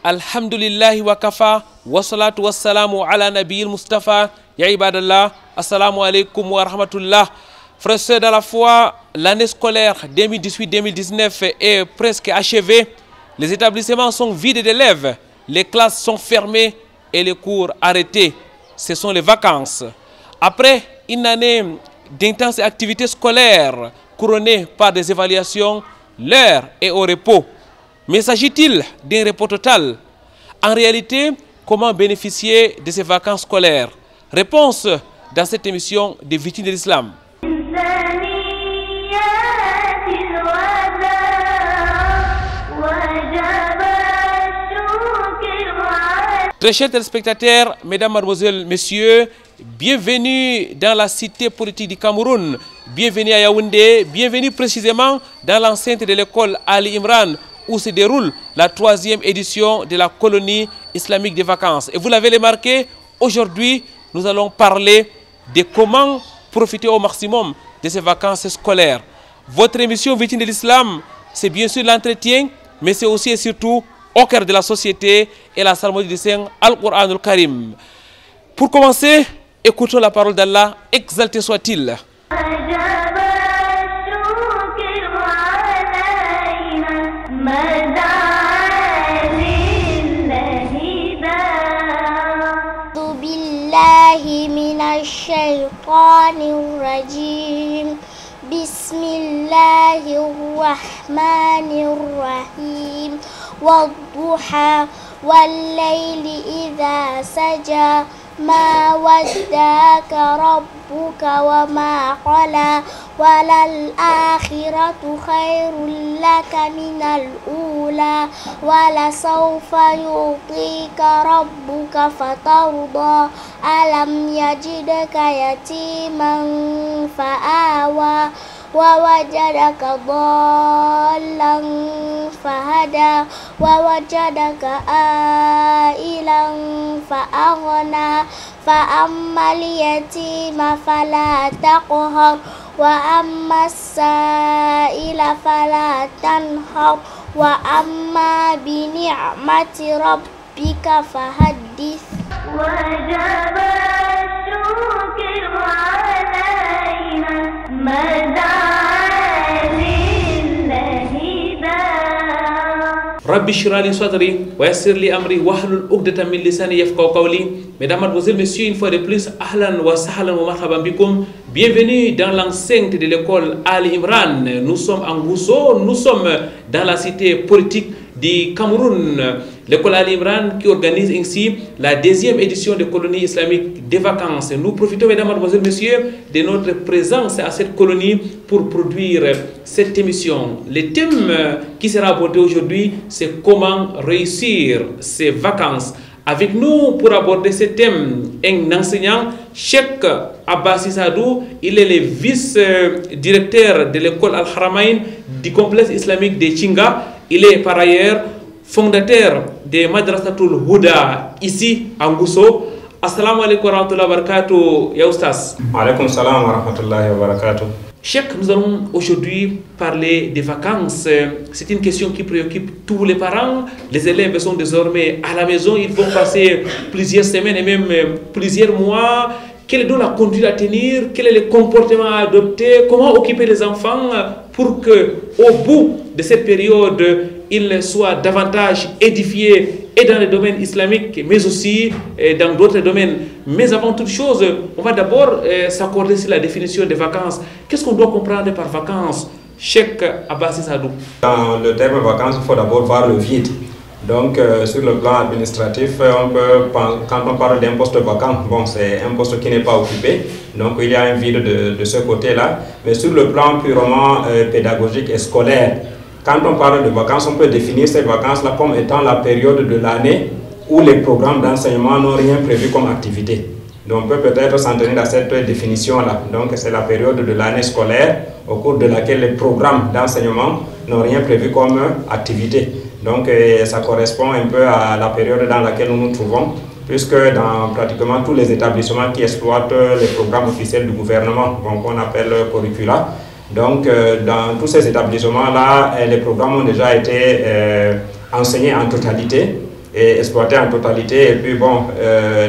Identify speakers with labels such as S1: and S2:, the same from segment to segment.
S1: Alhamdulillahi wa kafa, wa salatu wa salamu ala nabiyil Mustafa, ya ibadallah, assalamu alaikum wa rahmatullah. Frères et sœurs de la foi, l'année scolaire 2018-2019 est presque achevée. Les établissements sont vides d'élèves, les classes sont fermées et les cours arrêtés. Ce sont les vacances. Après une année d'intenses activités scolaires couronnées par des évaluations, l'heure est au repos. Mais s'agit-il d'un repos total? En réalité, comment bénéficier de ces vacances scolaires? Réponse dans cette émission des victimes de l'islam. Très chers téléspectateurs, mesdames, mademoiselles, messieurs, bienvenue dans la cité politique du Cameroun, bienvenue à Yaoundé, bienvenue précisément dans l'enceinte de l'école Ali Imran où se déroule la 3e édition de la colonie islamique des vacances. Et vous l'avez remarqué, aujourd'hui, nous allons parler de comment profiter au maximum de ces vacances scolaires. Votre émission Victime de l'Islam, c'est bien sûr l'entretien, mais c'est aussi et surtout au cœur de la société et la psalmodie du Saint Al-Qur'an al-Karim. Pour commencer, écoutons la parole d'Allah, exalté soit-il.
S2: Bismillahirrahmanirrahim. والضحى والليل إذا سجى ما ودعك ربك وما قلى وللآخرة خير لك من الأولى ولسوف يعطيك ربك فترضى ألم يجدك يتيما فآوى ووجدك ضالا فهدى ووجدك عائلا فأغنى فأما اليتيم فلا تقهر وأما السائل فلا تنهر وأما بنعمة ربك فحدث وجب الشكر علينا
S1: Rabbi Shira li Sadri, wa yassir li Amri, wahlul uqdatan min lisani yafqahu qawli. Mesdames, mademoiselles, messieurs, une fois de plus, ahlan wa sahlan wa marhaban bikoum. Bienvenue dans l'enceinte de l'école Ali Imran. Nous sommes en Gousso, nous sommes dans la cité politique du Cameroun. L'école Ali Imran qui organise ainsi la 2e édition de colonie islamique des vacances. Nous profitons, mesdames, mademoiselles, messieurs, de notre présence à cette colonie pour produire cette émission. Le thème qui sera abordé aujourd'hui, c'est comment réussir ces vacances. Avec nous pour aborder ce thème, un enseignant, Cheikh Abbassi Sadou, il est le vice-directeur de l'école Al-Haramain du complexe islamique de Chinga. Il est par ailleurs fondateur de Madrasatul Huda ici à Gousso. Assalamu alaikum wa rahmatullahi wa barakatuh, ya Oustas.
S3: Wa alaikum salam wa rahmatullahi wa barakatuh.
S1: Cheikh, nous allons aujourd'hui parler des vacances. C'est une question qui préoccupe tous les parents. Les élèves sont désormais à la maison. Ils vont passer plusieurs semaines et même plusieurs mois. Quelle est donc la conduite à tenir? Quel est le comportement à adopter? Comment occuper les enfants pour que, au bout de cette période, ils soient davantage édifiés et dans le domaine islamique, mais aussi dans d'autres domaines. Mais avant toute chose, on va d'abord s'accorder sur la définition des vacances. Qu'est-ce qu'on doit comprendre par vacances, Cheikh Abbassi Sadou?
S3: Dans le terme vacances, il faut d'abord voir le vide. Donc, sur le plan administratif, quand on parle d'un poste vacant, bon, c'est un poste qui n'est pas occupé. Donc, il y a un vide de ce côté-là. Mais sur le plan purement pédagogique et scolaire, quand on parle de vacances, on peut définir ces vacances-là comme étant la période de l'année où les programmes d'enseignement n'ont rien prévu comme activité. Donc, on peut peut-être s'en tenir à cette définition-là. Donc, c'est la période de l'année scolaire au cours de laquelle les programmes d'enseignement n'ont rien prévu comme activité. Donc, ça correspond un peu à la période dans laquelle nous nous trouvons, puisque dans pratiquement tous les établissements qui exploitent les programmes officiels du gouvernement, qu'on appelle curricula, donc dans tous ces établissements-là, les programmes ont déjà été enseignés en totalité est exploité en totalité. Et puis bon,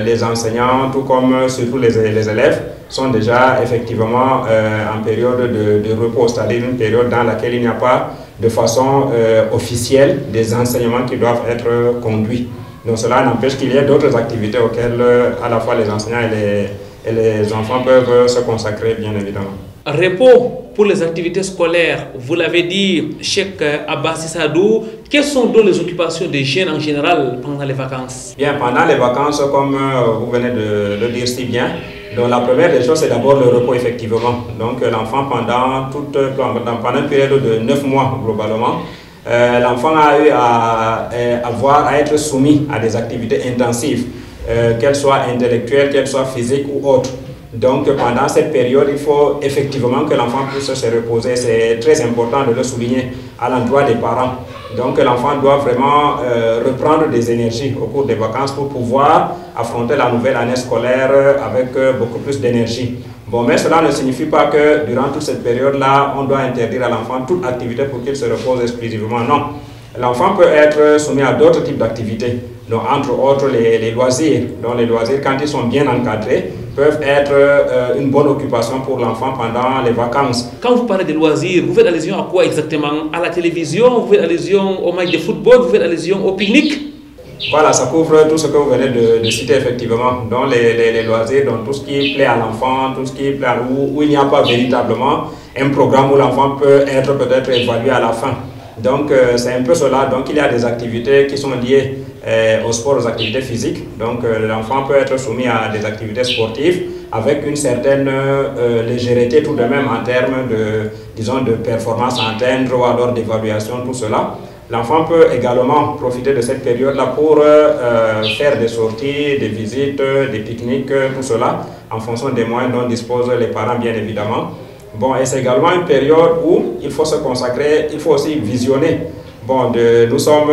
S3: les enseignants, tout comme surtout les élèves, sont déjà effectivement en période de repos, c'est-à-dire une période dans laquelle il n'y a pas de façon officielle des enseignements qui doivent être conduits. Donc cela n'empêche qu'il y ait d'autres activités auxquelles à la fois les enseignants et les enfants peuvent se consacrer, bien évidemment.
S1: Repos pour les activités scolaires, vous l'avez dit, Cheikh Abbassi Sadou, quelles sont donc les occupations des jeunes en général pendant les vacances? Bien,
S3: pendant les vacances, comme vous venez de le dire si bien, donc la première des choses, c'est d'abord le repos, effectivement. Donc l'enfant, pendant une période de 9 mois globalement, l'enfant a eu à être soumis à des activités intensives, qu'elles soient intellectuelles, qu'elles soient physiques ou autres. Donc pendant cette période, il faut effectivement que l'enfant puisse se reposer. C'est très important de le souligner à l'endroit des parents. Donc l'enfant doit vraiment reprendre des énergies au cours des vacances pour pouvoir affronter la nouvelle année scolaire avec beaucoup plus d'énergie. Bon, mais cela ne signifie pas que durant toute cette période-là, on doit interdire à l'enfant toute activité pour qu'il se repose exclusivement. Non. L'enfant peut être soumis à d'autres types d'activités, donc entre autres les loisirs. Donc les loisirs, quand ils sont bien encadrés, peuvent être une bonne occupation pour l'enfant pendant les vacances.
S1: Quand vous parlez de loisirs, vous faites allusion à quoi exactement? À la télévision, vous faites allusion au match de football, vous faites allusion au pique-nique?
S3: Voilà, ça couvre tout ce que vous venez de citer effectivement. Donc les loisirs, donc tout ce qui plaît à l'enfant, tout ce qui plaît où il n'y a pas véritablement un programme où l'enfant peut être peut-être évalué à la fin. Donc c'est un peu cela. Donc il y a des activités qui sont liées au sport, aux activités physiques. Donc l'enfant peut être soumis à des activités sportives avec une certaine légèreté tout de même en termes de, disons, de performance à atteindre ou alors d'évaluation, tout cela. L'enfant peut également profiter de cette période-là pour faire des sorties, des visites, des pique-niques, tout cela, en fonction des moyens dont disposent les parents, bien évidemment. Bon, et c'est également une période où il faut se consacrer, il faut aussi visionner. Bon, nous sommes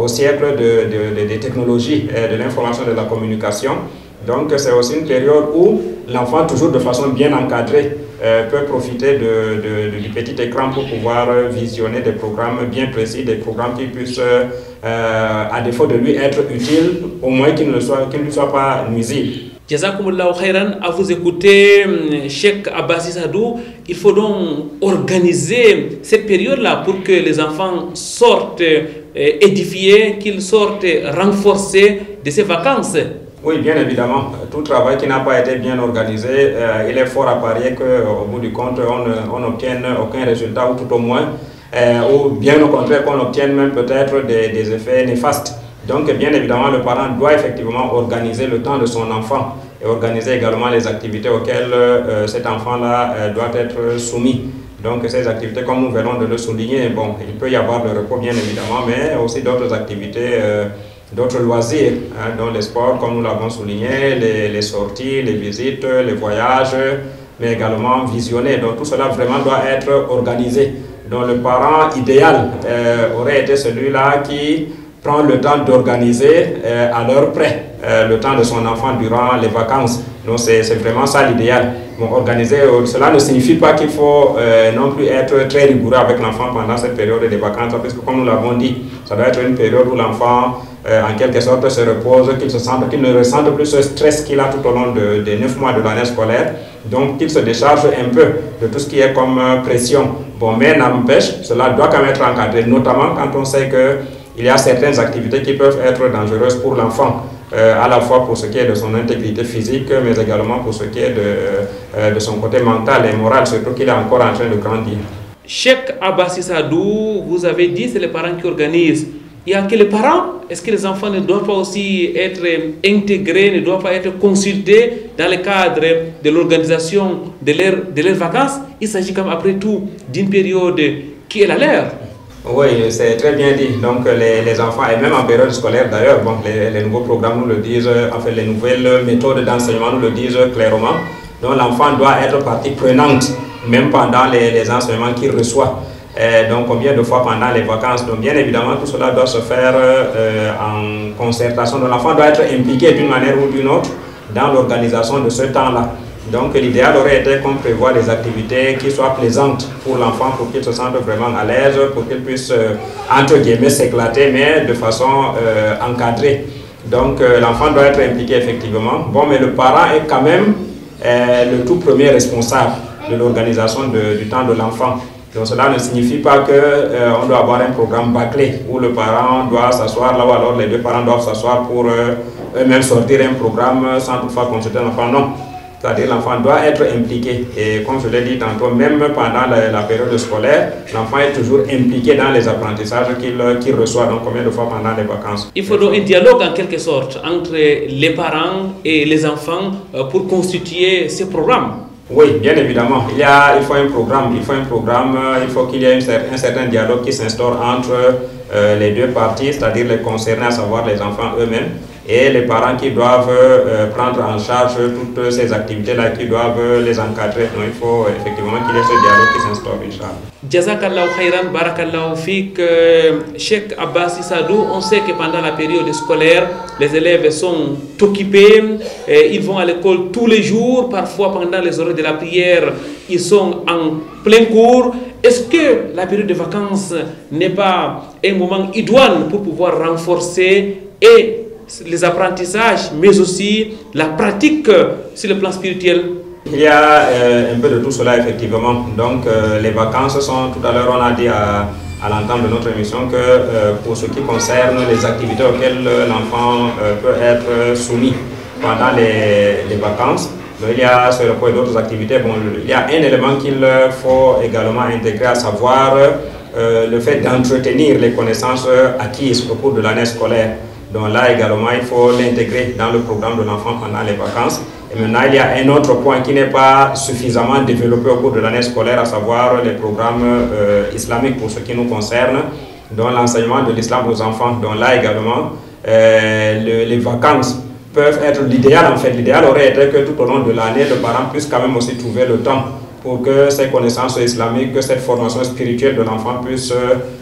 S3: au siècle des technologies, de l'information et de la communication. Donc, c'est aussi une période où l'enfant, toujours de façon bien encadrée, peut profiter du petit écran pour pouvoir visionner des programmes bien précis, des programmes qui puissent, à défaut de lui être utiles, au moins qu'ils ne lui soient pas nuisibles.
S1: Jazakumullahu khairan, à vous écouter, Cheikh Abbassi Sadou, il faut donc organiser cette période-là pour que les enfants sortent édifiés, qu'ils sortent renforcés de ces vacances.
S3: Oui, bien évidemment. Tout travail qui n'a pas été bien organisé, il est fort à parier qu'au bout du compte, on n'obtienne aucun résultat, ou tout au moins, ou bien au contraire, qu'on obtienne même peut-être des effets néfastes. Donc, bien évidemment, le parent doit effectivement organiser le temps de son enfant et organiser également les activités auxquelles cet enfant-là doit être soumis. Donc, ces activités, comme nous venons de le souligner, bon, il peut y avoir le repos, bien évidemment, mais aussi d'autres activités, d'autres loisirs, hein, dont les sports, comme nous l'avons souligné, les sorties, les visites, les voyages, mais également visionner. Donc, tout cela vraiment doit être organisé. Donc, le parent idéal aurait été celui-là qui prend le temps d'organiser à l'heure près le temps de son enfant durant les vacances. Donc c'est vraiment ça l'idéal. Bon, organiser, cela ne signifie pas qu'il faut non plus être très rigoureux avec l'enfant pendant cette période des vacances, parce que comme nous l'avons dit, ça doit être une période où l'enfant en quelque sorte se repose, qu'il ne ressente plus ce stress qu'il a tout au long des 9 mois de l'année scolaire, donc qu'il se décharge un peu de tout ce qui est comme pression. Bon, mais n'empêche, cela doit quand même être encadré, notamment quand on sait que il y a certaines activités qui peuvent être dangereuses pour l'enfant, à la fois pour ce qui est de son intégrité physique, mais également pour ce qui est de son côté mental et moral, surtout qu'il est encore en train de grandir.
S1: Cheikh Abbassi Sadou, vous avez dit que c'est les parents qui organisent. Il n'y a que les parents? Est-ce que les enfants ne doivent pas aussi être intégrés, ne doivent pas être consultés dans le cadre de l'organisation de leurs vacances? Il s'agit quand même après tout d'une période qui est la leur.
S3: Oui, c'est très bien dit. Donc les enfants, et même en période scolaire d'ailleurs, bon, les nouveaux programmes nous le disent, enfin les nouvelles méthodes d'enseignement nous le disent clairement. Donc l'enfant doit être partie prenante, même pendant les enseignements qu'il reçoit. Donc combien de fois pendant les vacances. Donc bien évidemment tout cela doit se faire en concertation. Donc l'enfant doit être impliqué d'une manière ou d'une autre dans l'organisation de ce temps-là. Donc l'idéal aurait été qu'on prévoit des activités qui soient plaisantes pour l'enfant, pour qu'il se sente vraiment à l'aise, pour qu'il puisse, entre guillemets, s'éclater, mais de façon encadrée. Donc l'enfant doit être impliqué effectivement. Bon, mais le parent est quand même le tout premier responsable de l'organisation du temps de l'enfant. Donc cela ne signifie pas qu'on doit avoir un programme bâclé où le parent doit s'asseoir là ou alors les deux parents doivent s'asseoir pour eux-mêmes sortir un programme sans toutefois consulter l'enfant. Non. C'est-à-dire l'enfant doit être impliqué. Et comme je l'ai dit tantôt, même pendant la période scolaire, l'enfant est toujours impliqué dans les apprentissages qu'il reçoit. Donc combien de fois pendant les vacances.
S1: Il faut donc un dialogue en quelque sorte entre les parents et les enfants pour constituer ces programmes.
S3: Oui, bien évidemment. Il faut un programme. Il faut qu'il y ait un certain dialogue qui s'instaure entre les deux parties, c'est-à-dire les concernés, à savoir les enfants eux-mêmes, et les parents qui doivent prendre en charge toutes ces activités-là, qui doivent les encadrer. Donc il faut effectivement qu'il y ait ce dialogue qui s'instaure, Inch'Allah.
S1: Jazakallahu khairan, barakallahu fik. Cheikh Abbas Issadou, on sait que pendant la période scolaire, les élèves sont occupés, ils vont à l'école tous les jours, parfois pendant les heures de la prière, ils sont en plein cours. Est-ce que la période de vacances n'est pas un moment idoine pour pouvoir renforcer et les apprentissages, mais aussi la pratique sur le plan spirituel?
S3: Il y a un peu de tout cela effectivement. Donc les vacances sont, tout à l'heure on a dit à l'entame de notre émission que pour ce qui concerne les activités auxquelles l'enfant peut être soumis pendant les vacances, donc, il y a ce repos et d'autres activités. Bon, il y a un élément qu'il faut également intégrer, à savoir le fait d'entretenir les connaissances acquises au cours de l'année scolaire. Donc là également, il faut l'intégrer dans le programme de l'enfant pendant les vacances. Et maintenant, il y a un autre point qui n'est pas suffisamment développé au cours de l'année scolaire, à savoir les programmes islamiques pour ce qui nous concerne, dont l'enseignement de l'islam aux enfants. Donc là également, les vacances peuvent être l'idéal en fait. L'idéal aurait été que tout au long de l'année, le parent puisse quand même aussi trouver le temps pour que ces connaissances islamiques, que cette formation spirituelle de l'enfant puisse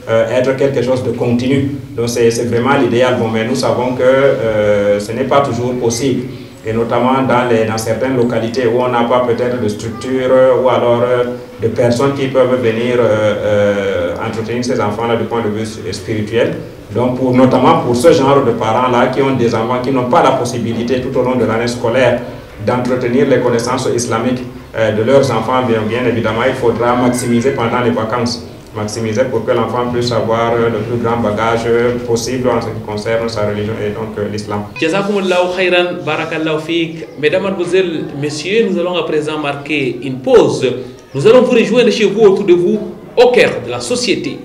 S3: être quelque chose de continu. Donc c'est vraiment l'idéal. Bon, mais nous savons que ce n'est pas toujours possible. Et notamment dans certaines localités où on n'a pas peut-être de structure ou alors de personnes qui peuvent venir entretenir ces enfants-là du point de vue spirituel. Donc notamment pour ce genre de parents-là qui ont des enfants qui n'ont pas la possibilité tout au long de l'année scolaire d'entretenir les connaissances islamiques de leurs enfants, bien évidemment, il faudra maximiser pendant les vacances. Maximiser pour que l'enfant puisse avoir le plus grand bagage possible en ce qui concerne sa religion et donc l'islam.
S1: Jazakumullahu khairan, barakallahu fik. Mesdames, mademoiselles, messieurs, nous allons à présent marquer une pause. Nous allons vous rejoindre chez vous, autour de vous, au cœur de la société.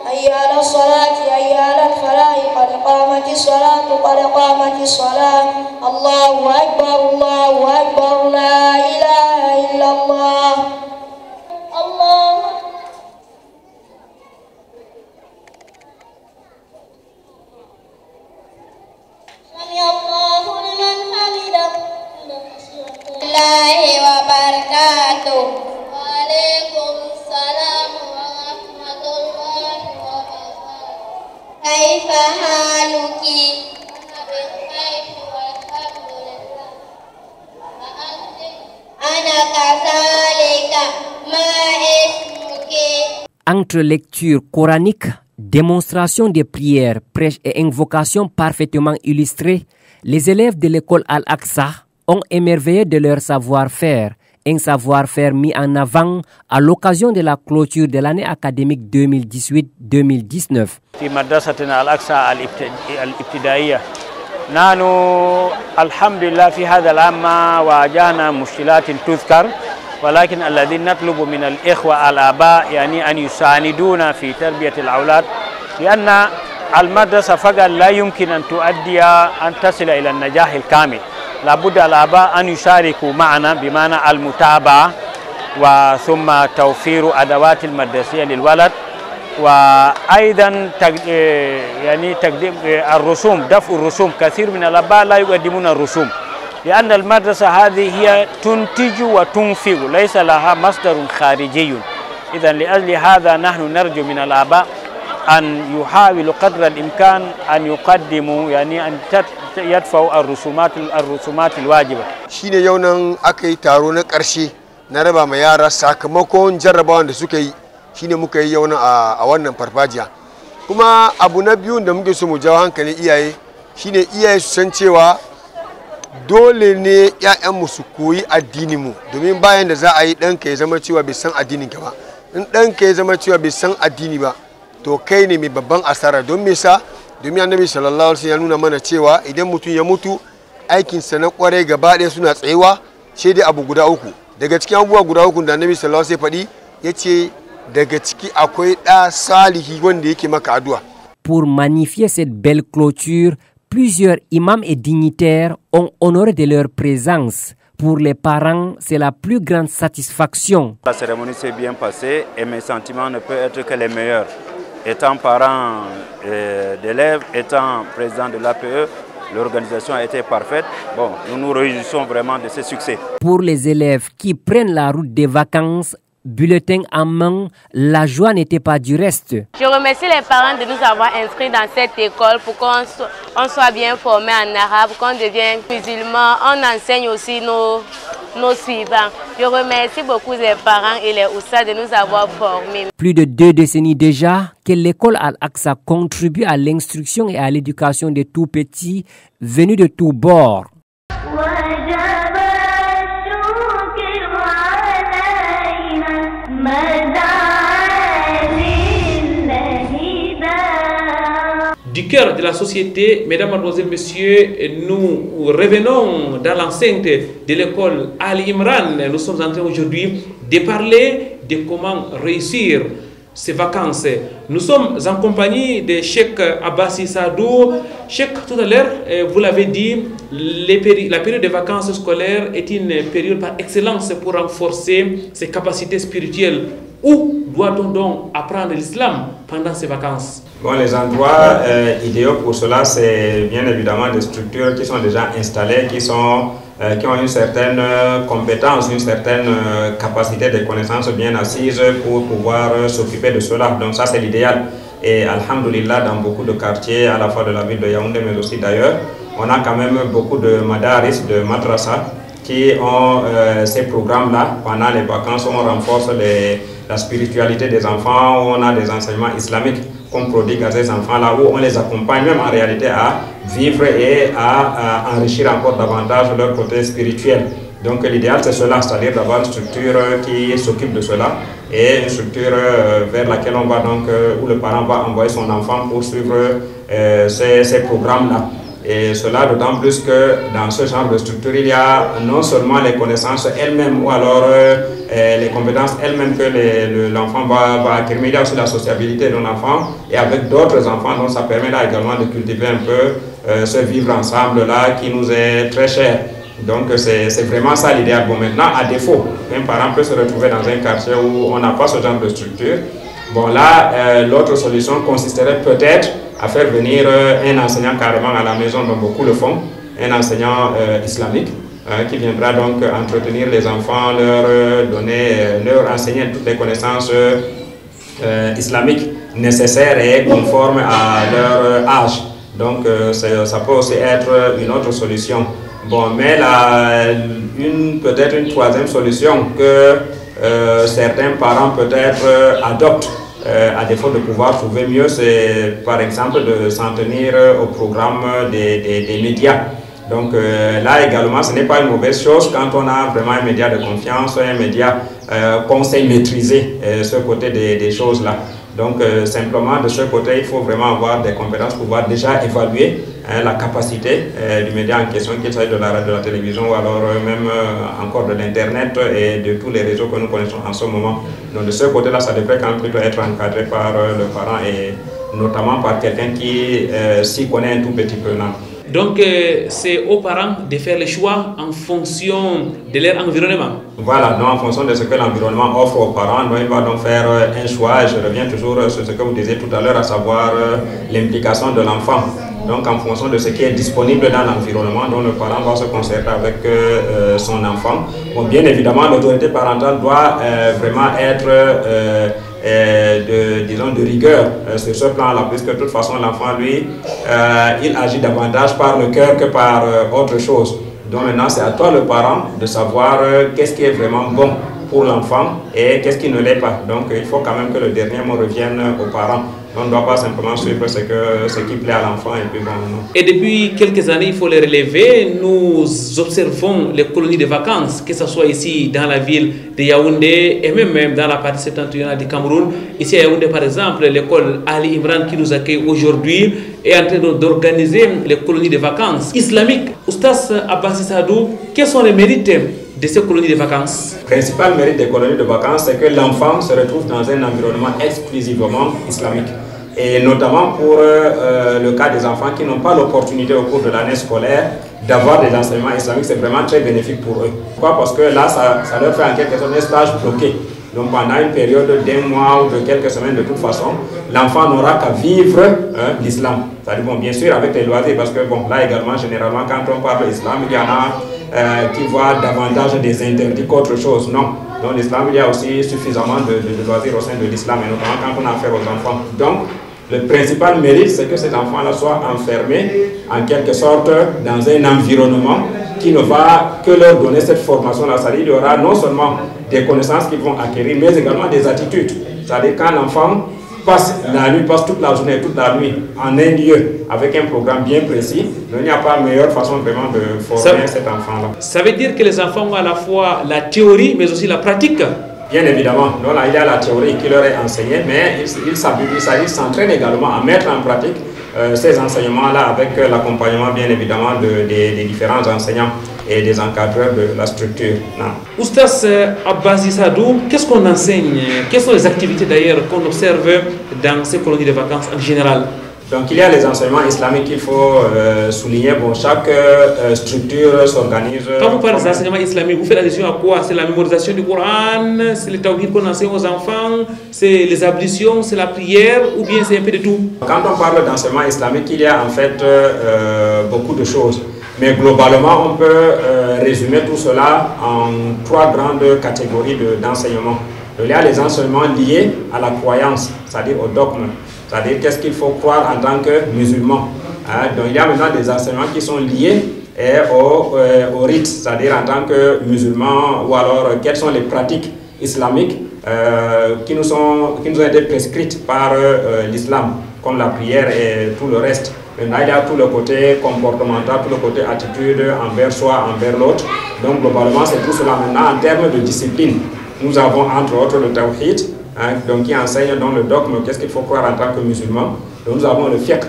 S4: حي على الصلاة حي على الفلاح قد قامت الصلاة قد قامت الصلاة الله أكبر لا إله إلا الله الله سمع الله لمن حمده الله وبركاته وعليكم السلام ورحمة الله وبركاته كيف حالك؟ أنا بخير والحمد لله وأنت؟ أنا كذلك ما اسمك؟
S5: Entre lecture coranique, démonstration des prières, prêches et invocations parfaitement illustrées, les élèves de l'école Al-Aqsa ont émerveillé de leur savoir-faire, un savoir-faire mis en avant à l'occasion de la clôture de l'année académique 2018-2019.
S6: في مدرستنا الأقصى الابتدائية نحن الحمد لله في هذا العام ما واجهنا مشكلات تذكر، ولكن الذي نطلب من الإخوة الآباء يعني أن يساندونا في تربية الأولاد، لأن المدرسة فقط لا يمكن أن تؤدي أن تصل إلى النجاح الكامل. لابد الآباء أن يشاركوا معنا بمعنى المتابعة وثم توفير أدوات المدرسية للولد، وأيضا يعني تقديم الرسوم، دفع الرسوم. كثير من الآباء لا يقدمون الرسوم، لأن المدرسة هذه هي تنتج وتنفق ليس لها مصدر خارجي. إذا لأجل هذا نحن نرجو من الآباء أن يحاولوا قدر الإمكان أن يقدموا يعني أن يدفعوا الرسومات الواجبة.
S7: shine yau nan aka yi taro na ƙarshe na raba ma yara sakamakon jarrabawan da suka yi, shine muka yi yau nan a wannan farfajiya. Kuma abu na biyu da muke so mu jawo hankalin iyaye shine iyaye su san cewa dole ne ƴaƴanmu su koyi addinin mu, domin bayan da za a yi ɗanka ya zama cewa bai san addinin ka ba. In ɗanka ya zama cewa bai san addini ba to kai ne mai babban asara. Don me sa? Domin annabi sallallahu alaihi wasallam ya nuna mana cewa idan mutum ya mutu aikinsa na kwarai gaba ɗaya suna tsayewa sai dai abu guda uku. Daga cikin abubuwa guda uku da annabi sallallahu alaihi wasallam ya faɗi yace daga ciki akwai ɗa salihi wanda yake maka addu'a.
S5: Pour magnifier cette belle clôture, plusieurs imams et dignitaires ont honoré de leur présence. Pour les parents, c'est la plus grande satisfaction.
S8: La cérémonie s'est bien passée et mes sentiments ne peuvent être que les meilleurs. Étant parent d'élèves, étant président de l'APE, l'organisation a été parfaite. Bon, nous nous réjouissons vraiment de ce succès.
S5: Pour les élèves qui prennent la route des vacances, bulletin en main, la joie n'était pas du reste.
S9: Je remercie les parents de nous avoir inscrits dans cette école pour qu'on soit bien formés en arabe, qu'on devienne musulmans. On enseigne aussi nos suivants. Je remercie beaucoup les parents et les oussas de nous avoir formés.
S5: Plus de 2 décennies déjà que l'école Al-Aqsa contribue à l'instruction et à l'éducation des tout petits venus de tous bords.
S1: Du cœur de la société, mesdames, mademoiselles, messieurs, nous revenons dans l'enceinte de l'école Ali Imran. Nous sommes en train aujourd'hui de parler de comment réussir ces vacances. Nous sommes en compagnie de Cheikh Abbassi Sadou. Cheikh, tout à l'heure, vous l'avez dit, la période de vacances scolaires est une période par excellence pour renforcer ses capacités spirituelles. Où doit-on donc apprendre l'islam pendant ces vacances?
S3: Bon, les endroits idéaux pour cela, c'est bien évidemment des structures qui sont déjà installées, qui ont une certaine compétence, une certaine capacité de connaissances bien assises pour pouvoir s'occuper de cela. Donc ça, c'est l'idéal. Et alhamdoulilah, dans beaucoup de quartiers, à la fois de la ville de Yaoundé, mais aussi d'ailleurs, on a quand même beaucoup de madaris, de madrasas, qui ont ces programmes-là. Pendant les vacances, on renforce la spiritualité des enfants, où on a des enseignements islamiques qu'on prodigue à ces enfants-là, où on les accompagne même en réalité à vivre et à enrichir encore davantage leur côté spirituel. Donc l'idéal c'est cela, c'est-à-dire d'avoir une structure qui s'occupe de cela et une structure vers laquelle on va donc, où le parent va envoyer son enfant pour suivre ces programmes-là. Et cela d'autant plus que dans ce genre de structure, il y a non seulement les connaissances elles-mêmes ou alors les compétences elles-mêmes que l'enfant va acquérir, mais il y a aussi la sociabilité de l'enfant et avec d'autres enfants, donc ça permet là également de cultiver un peu ce vivre ensemble-là qui nous est très cher. Donc c'est vraiment ça l'idéal. Bon, maintenant, à défaut, un parent peut se retrouver dans un quartier où on n'a pas ce genre de structure. Bon, là, l'autre solution consisterait peut-être à faire venir un enseignant carrément à la maison, dont beaucoup le font, un enseignant islamique qui viendra donc entretenir les enfants, leur enseigner toutes les connaissances islamiques nécessaires et conformes à leur âge. Donc ça peut aussi être une autre solution. Bon, mais peut-être une troisième solution que certains parents peut-être adoptent à défaut de pouvoir trouver mieux, c'est par exemple de s'en tenir au programme des médias. Donc là également, ce n'est pas une mauvaise chose quand on a vraiment un média de confiance, un média qu'on sait maîtriser ce côté des choses-là. Donc simplement de ce côté, il faut vraiment avoir des compétences pour pouvoir déjà évaluer la capacité du média en question, qu'il s'agisse de la radio, de la télévision ou alors même encore de l'internet et de tous les réseaux que nous connaissons en ce moment. Donc de ce côté-là, ça devrait quand même plutôt être encadré par le parent et notamment par quelqu'un qui s'y connaît un tout petit peu.
S1: Donc c'est aux parents de faire les choix en fonction de leur environnement.
S3: Voilà, donc en fonction de ce que l'environnement offre aux parents, donc il va donc faire un choix. Je reviens toujours sur ce que vous disiez tout à l'heure, à savoir l'implication de l'enfant. Donc en fonction de ce qui est disponible dans l'environnement, donc le parent va se concerter avec son enfant. Bon, bien évidemment, l'autorité parentale doit vraiment être de rigueur sur ce plan-là, puisque de toute façon l'enfant, lui, il agit davantage par le cœur que par autre chose. Donc maintenant, c'est à toi le parent de savoir qu'est-ce qui est vraiment bon pour l'enfant et qu'est-ce qui ne l'est pas. Donc il faut quand même que le dernier mot revienne aux parents. On ne doit pas simplement suivre ce qui plaît à l'enfant et puis bon. Non.
S1: Et depuis quelques années, il faut les relever. Nous observons les colonies de vacances, que ce soit ici dans la ville de Yaoundé et même dans la partie septentrionale du Cameroun. Ici à Yaoundé, par exemple, l'école Ali Imran qui nous accueille aujourd'hui est en train d'organiser les colonies de vacances islamiques. Oustaz Abbassi Sadou, quels sont les mérites de ces colonies de vacances?
S3: Le principal mérite des colonies de vacances, c'est que l'enfant se retrouve dans un environnement exclusivement islamique. Et notamment pour le cas des enfants qui n'ont pas l'opportunité au cours de l'année scolaire d'avoir des enseignements islamiques, c'est vraiment très bénéfique pour eux. Pourquoi? Parce que là, ça leur fait en quelque sorte un stage bloqué. Donc pendant une période d'1 mois ou de quelques semaines, de toute façon, l'enfant n'aura qu'à vivre l'islam. C'est-à-dire, bon, bien sûr, avec les loisirs, parce que bon, là également, généralement, quand on parle d'islam, il y en a qui voient davantage des interdits qu'autre chose. Non. Dans l'islam, il y a aussi suffisamment de loisirs au sein de l'islam, et notamment quand on a affaire aux enfants. Donc, le principal mérite, c'est que ces enfants-là soient enfermés, en quelque sorte, dans un environnement qui ne va que leur donner cette formation-là. C'est-à-dire qu'il y aura non seulement des connaissances qu'ils vont acquérir, mais également des attitudes. C'est-à-dire quand l'enfant passe toute la journée, toute la nuit, en un lieu, avec un programme bien précis, il n'y a pas meilleure façon vraiment de former cet enfant-là.
S1: Ça veut dire que les enfants ont à la fois la théorie, mais aussi la pratique?
S3: Bien évidemment, donc là, il y a la théorie qui leur est enseignée, mais ils s'entraînent également à mettre en pratique ces enseignements-là avec l'accompagnement bien évidemment des différents enseignants et des encadreurs de la structure.
S1: Oustaz Abbassi Sadou, qu'est-ce qu'on enseigne? Quelles sont les activités d'ailleurs qu'on observe dans ces colonies de vacances en général?
S3: Donc il y a les enseignements islamiques qu'il faut souligner. Bon, chaque structure s'organise.
S1: Quand vous parlez d'enseignement islamique, vous faites allusion à quoi? C'est la mémorisation du Coran, c'est le tawhid qu'on enseigne aux enfants, c'est les ablutions, c'est la prière, ou bien c'est un peu de tout? Quand
S3: on parle d'enseignement islamique, il y a en fait beaucoup de choses. Mais globalement, on peut résumer tout cela en 3 grandes catégories d'enseignement. Il y a les enseignements liés à la croyance, c'est-à-dire au dogme. C'est-à-dire qu'est-ce qu'il faut croire en tant que musulman. Donc il y a maintenant des enseignements qui sont liés au rite, c'est-à-dire en tant que musulman, ou alors quelles sont les pratiques islamiques qui nous ont été prescrites par l'islam, comme la prière et tout le reste. Maintenant, il y a tout le côté comportemental, tout le côté attitude envers soi, envers l'autre. Donc globalement, c'est tout cela. Maintenant, en termes de discipline, nous avons entre autres le tawhid, donc qui enseigne dans le dogme qu'est-ce qu'il faut croire en tant que musulman. Donc nous avons le fiqh,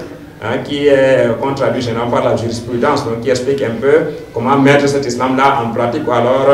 S3: qui est traduit généralement par la jurisprudence, donc qui explique un peu comment mettre cet islam-là en pratique, ou alors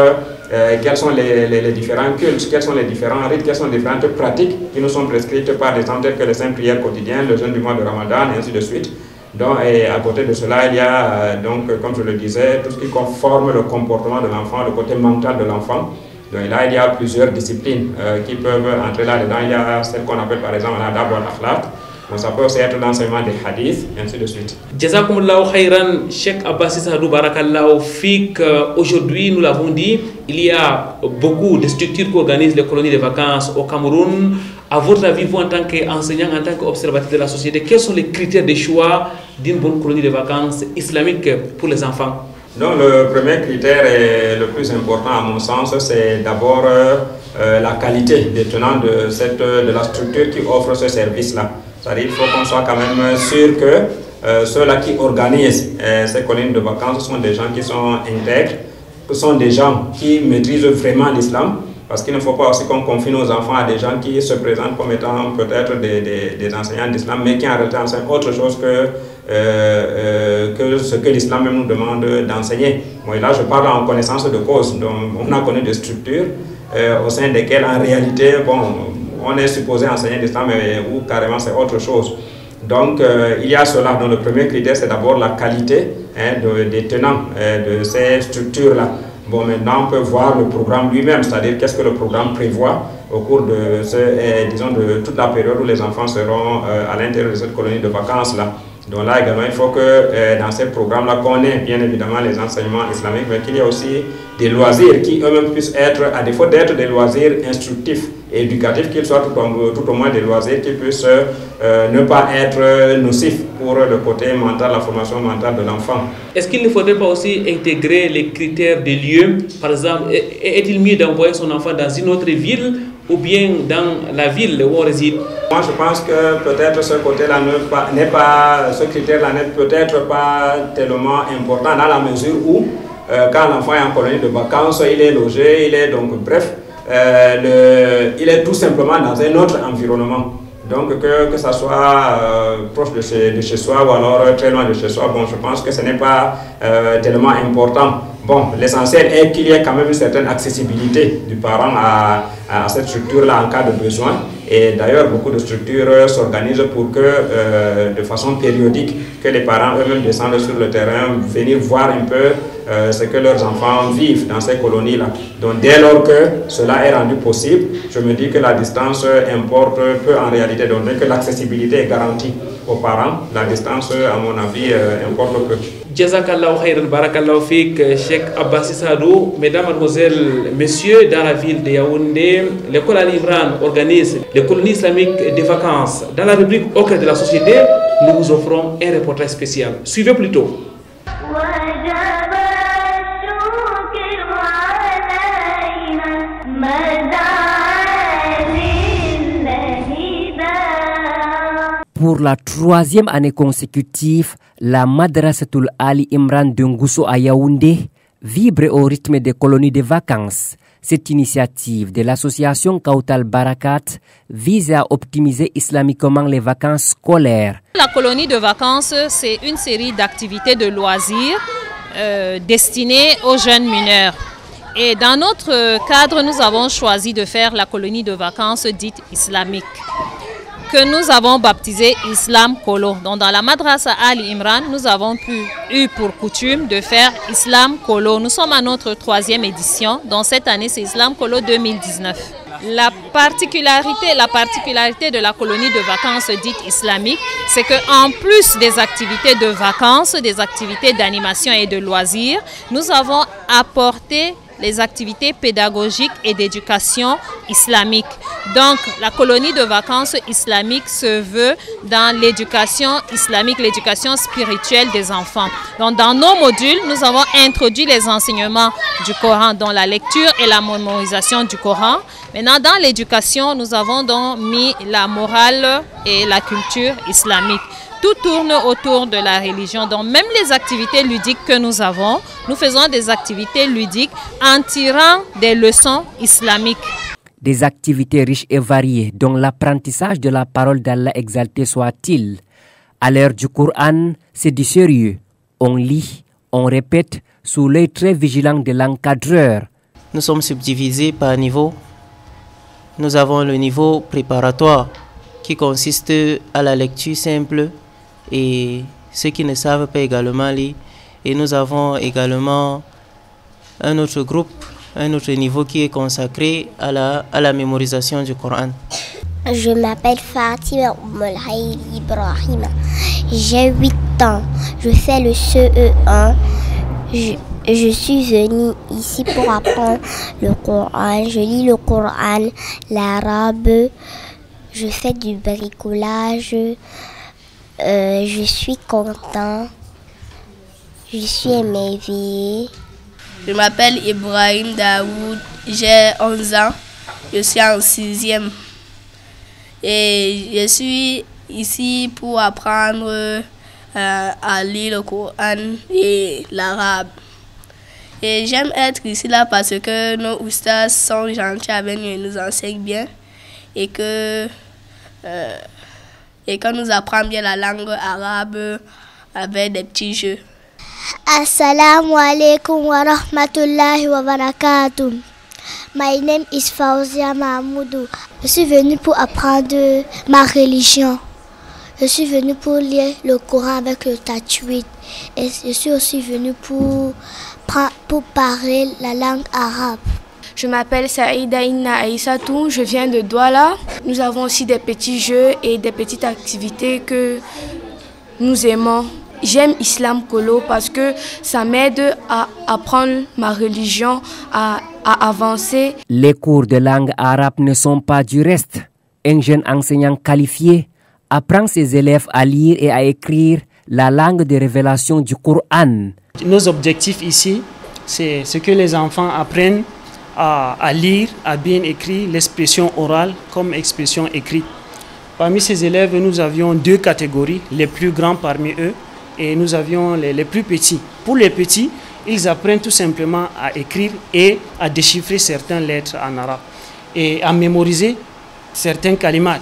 S3: quels sont les différents cultes, quels sont les différents rites, quelles sont les différentes pratiques qui nous sont prescrites par des exemples tels que les 5 prières quotidiennes, le jeûne du mois de Ramadan, et ainsi de suite. Donc, et à côté de cela, il y a, donc, comme je le disais, tout ce qui forme le comportement de l'enfant, le côté mental de l'enfant. Donc là, il y a plusieurs disciplines qui peuvent entrer là-dedans. Il y a celle qu'on appelle par exemple l'adab ou l'akhlaq. Donc ça peut aussi être l'enseignement des hadiths, et ainsi de suite.
S1: Jazakumullahu khairan, Cheikh Abbassi Sadou, barakallahu fik. Aujourd'hui, nous l'avons dit, il y a beaucoup de structures qui organisent les colonies de vacances au Cameroun. À votre avis, vous en tant qu'enseignant, en tant qu'observateur de la société, quels sont les critères de choix d'une bonne colonie de vacances islamique pour les enfants?
S3: Donc le premier critère et le plus important à mon sens, c'est d'abord la qualité des tenants de la structure qui offre ce service-là. C'est-à-dire qu'il faut qu'on soit quand même sûr que ceux-là qui organisent ces colonies de vacances sont des gens qui sont intègres, que sont des gens qui maîtrisent vraiment l'islam, parce qu'il ne faut pas aussi qu'on confie nos enfants à des gens qui se présentent comme étant peut-être des enseignants d'islam, mais qui en réalité enseignent autre chose que ce que l'islam même nous demande d'enseigner. Bon, et là, je parle en connaissance de cause. Donc, on a connu des structures au sein desquelles, en réalité, bon, on est supposé enseigner l'islam ou carrément c'est autre chose. Donc, il y a cela. Donc, le premier critère, c'est d'abord la qualité des tenants de ces structures-là. Bon, maintenant, on peut voir le programme lui-même, c'est-à-dire qu'est-ce que le programme prévoit au cours de, disons, de toute la période où les enfants seront à l'intérieur de cette colonie de vacances-là. Donc là également, il faut que dans ces programmes-là, qu'on ait bien évidemment les enseignements islamiques, mais qu'il y ait aussi des loisirs qui eux-mêmes puissent être, à défaut d'être des loisirs instructifs et éducatifs, qu'ils soient tout au moins des loisirs qui puissent ne pas être nocifs pour le côté mental, la formation mentale de l'enfant.
S1: Est-ce qu'il ne faudrait pas aussi intégrer les critères des lieux? Par exemple, est-il mieux d'envoyer son enfant dans une autre ville ou bien dans la ville où on réside?
S3: Moi, je pense que peut-être ce côté-là ce critère-là n'est peut-être pas tellement important dans la mesure où, quand l'enfant est en colonie de vacances, il est logé, il est donc, bref, il est tout simplement dans un autre environnement. Donc, que ça soit proche de chez soi ou alors très loin de chez soi, bon, je pense que ce n'est pas tellement important. Bon, l'essentiel est qu'il y ait quand même une certaine accessibilité du parent à cette structure-là en cas de besoin. Et d'ailleurs, beaucoup de structures s'organisent pour que, de façon périodique, que les parents eux-mêmes descendent sur le terrain, venir voir un peu ce que leurs enfants vivent dans ces colonies-là. Donc, dès lors que cela est rendu possible, je me dis que la distance importe peu en réalité. Donc, dès que l'accessibilité est garantie aux parents, la distance, à mon avis, importe peu.
S1: Jazakallah khairan, barakallahu fik, Cheikh Abbassi Sadou. Mesdames, mademoiselles, messieurs, dans la ville de Yaoundé, l'école Al-Imran organise les colonies islamiques de vacances. Dans la rubrique Au cœur de la société, nous vous offrons un reportage spécial. Suivez plutôt.
S5: Pour la troisième année consécutive, la Madrasatul Ali Imran de Ngousso à Yaoundé vibre au rythme des colonies de vacances. Cette initiative de l'association Kautal Barakat vise à optimiser islamiquement les vacances scolaires.
S10: La colonie de vacances, c'est une série d'activités de loisirs destinées aux jeunes mineurs. Et dans notre cadre, nous avons choisi de faire la colonie de vacances dite islamique, que nous avons baptisé Islam Kolo. Donc dans la Madrasa Ali Imran, nous avons eu pour coutume de faire Islam Kolo. Nous sommes à notre troisième édition. Donc cette année, c'est Islam Kolo 2019. La particularité de la colonie de vacances dite islamique, c'est qu'en plus des activités de vacances, des activités d'animation et de loisirs, nous avons apporté les activités pédagogiques et d'éducation islamique. Donc, la colonie de vacances islamique se veut dans l'éducation islamique, l'éducation spirituelle des enfants. Donc, dans nos modules, nous avons introduit les enseignements du Coran, dont la lecture et la mémorisation du Coran. Maintenant, dans l'éducation, nous avons donc mis la morale et la culture islamique. Tout tourne autour de la religion. Donc même les activités ludiques que nous avons, nous faisons des activités ludiques en tirant des leçons islamiques.
S5: Des activités riches et variées dont l'apprentissage de la parole d'Allah exalté soit-il. À l'heure du Coran, c'est du sérieux. On lit, on répète sous l'œil très vigilant de l'encadreur.
S11: Nous sommes subdivisés par niveau. Nous avons le niveau préparatoire qui consiste à la lecture simple et ceux qui ne savent pas également lire. Et nous avons également un autre groupe, un autre niveau qui est consacré à la mémorisation du Coran.
S2: Je m'appelle Fatima Oumolhaï Ibrahim. J'ai 8 ans. Je fais le CE1. Je suis venue ici pour apprendre le Coran. Je lis le Coran, l'arabe. Je fais du bricolage. Je suis content. Je suis émerveillée.
S12: Je m'appelle Ibrahim Daoud. J'ai 11 ans. Je suis en 6e. Et je suis ici pour apprendre à lire le Coran et l'arabe. Et j'aime être ici là parce que nos oustas sont gentils avec nous et nous enseignent bien. Et que nous apprend bien la langue arabe avec des petits jeux.
S2: Assalamu alaikum wa rahmatullahi wa barakatuh. My name is Fauzia Mahmoudou. Je suis venue pour apprendre ma religion. Je suis venue pour lire le Coran avec le tajwid. Et je suis aussi venue pour parler la langue arabe.
S12: Je m'appelle Saïda Inna Aïssatou, je viens de Douala. Nous avons aussi des petits jeux et des petites activités que nous aimons. J'aime Islam Kolo parce que ça m'aide à apprendre ma religion, à avancer.
S5: Les cours de langue arabe ne sont pas du reste. Un jeune enseignant qualifié apprend ses élèves à lire et à écrire la langue de révélation du Coran.
S13: Nos objectifs ici, c'est ce que les enfants apprennent à lire, à bien écrire l'expression orale comme expression écrite. Parmi ces élèves, nous avions 2 catégories, les plus grands parmi eux et nous avions les plus petits. Pour les petits, ils apprennent tout simplement à écrire et à déchiffrer certaines lettres en arabe et à mémoriser certains kalimat.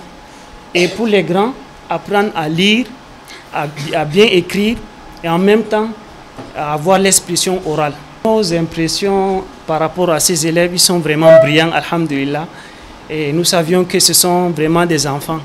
S13: Et pour les grands, apprendre à lire, à bien écrire et en même temps à avoir l'expression orale. Nos impressions par rapport à ces élèves, ils sont vraiment brillants, alhamdulillah. Et nous savions que ce sont vraiment des enfants.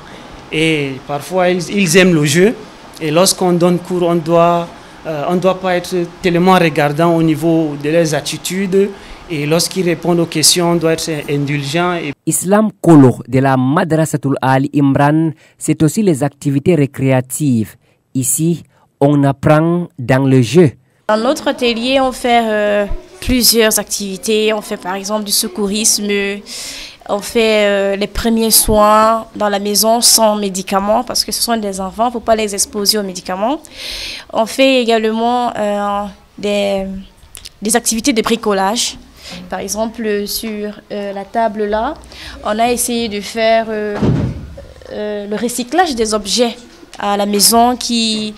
S13: Et parfois, ils aiment le jeu. Et lorsqu'on donne cours, on ne doit pas être tellement regardant au niveau de leurs attitudes. Et lorsqu'ils répondent aux questions, on doit être indulgent.
S5: Islam Kolo de la Madrasatul Ali Imran, c'est aussi les activités récréatives. Ici, on apprend dans le jeu.
S14: Dans notre atelier, on fait plusieurs activités. On fait par exemple du secourisme, on fait les premiers soins dans la maison sans médicaments parce que ce sont des enfants, il ne faut pas les exposer aux médicaments. On fait également des activités de bricolage. Par exemple, sur la table là, on a essayé de faire le recyclage des objets à la maison qui